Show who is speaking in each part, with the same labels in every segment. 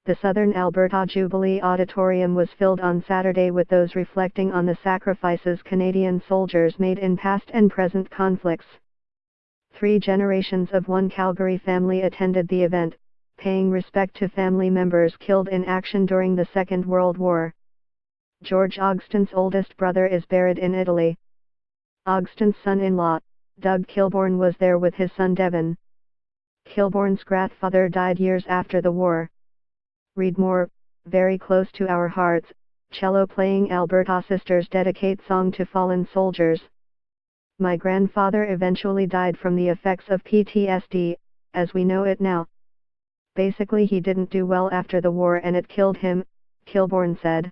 Speaker 1: The Southern Alberta Jubilee Auditorium was filled on Saturday with those reflecting on the sacrifices Canadian soldiers made in past and present conflicts. 3 generations of one Calgary family attended the event, paying respect to family members killed in action during the Second World War. George Ogston's oldest brother is buried in Italy. Ogston's son-in-law, Doug Kilbourne, was there with his son Devon. Kilbourne's grandfather died years after the war. Read more. Very close to our hearts, cello-playing Alberta sisters dedicate song to fallen soldiers. My grandfather eventually died from the effects of PTSD, as we know it now. Basically, he didn't do well after the war and it killed him, Kilbourne said.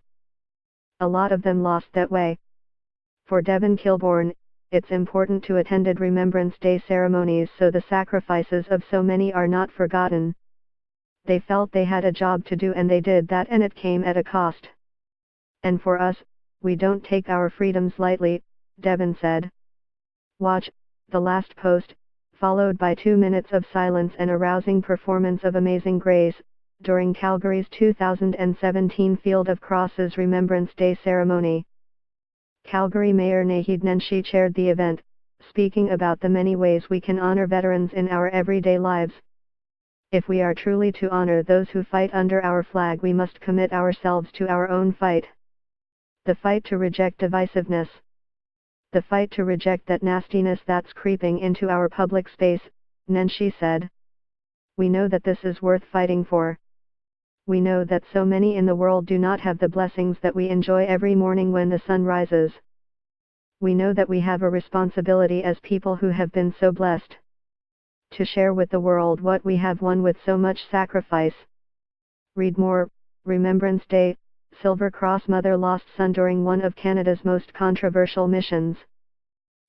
Speaker 1: A lot of them lost that way. For Devon Kilbourne, it's important to attend Remembrance Day ceremonies so the sacrifices of so many are not forgotten. They felt they had a job to do and they did that, and it came at a cost. And for us, we don't take our freedoms lightly, Devon said. Watch the last post, followed by 2 minutes of silence and a rousing performance of Amazing Grace, during Calgary's 2017 Field of Crosses Remembrance Day ceremony. Calgary Mayor Naheed Nenshi chaired the event, speaking about the many ways we can honor veterans in our everyday lives. If we are truly to honor those who fight under our flag, we must commit ourselves to our own fight. The fight to reject divisiveness. The fight to reject that nastiness that's creeping into our public space, Nenshi said. We know that this is worth fighting for. We know that so many in the world do not have the blessings that we enjoy every morning when the sun rises. We know that we have a responsibility as people who have been so blessed to share with the world what we have won with so much sacrifice. Read more. Remembrance Day. Silver Cross mother lost son during one of Canada's most controversial missions.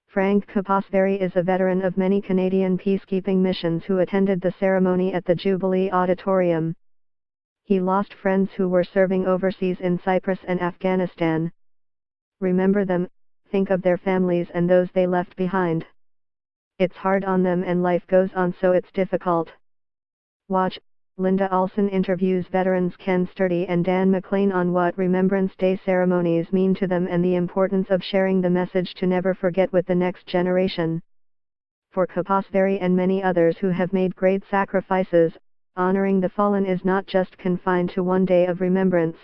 Speaker 1: Frank Kaposveri is a veteran of many Canadian peacekeeping missions who attended the ceremony at the Jubilee Auditorium. He lost friends who were serving overseas in Cyprus and Afghanistan. Remember them, think of their families and those they left behind. It's hard on them and life goes on, so it's difficult. Watch. Linda Olson interviews veterans Ken Sturdy and Dan McLean on what Remembrance Day ceremonies mean to them and the importance of sharing the message to never forget with the next generation. For Kaposveri and many others who have made great sacrifices, honoring the fallen is not just confined to one day of remembrance.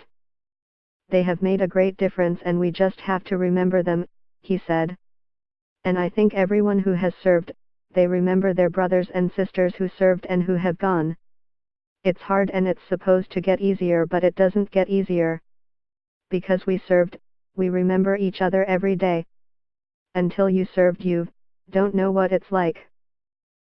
Speaker 1: They have made a great difference and we just have to remember them, he said. And I think everyone who has served, they remember their brothers and sisters who served and who have gone. It's hard and it's supposed to get easier, but it doesn't get easier. Because we served, we remember each other every day. Until you served, you don't know what it's like.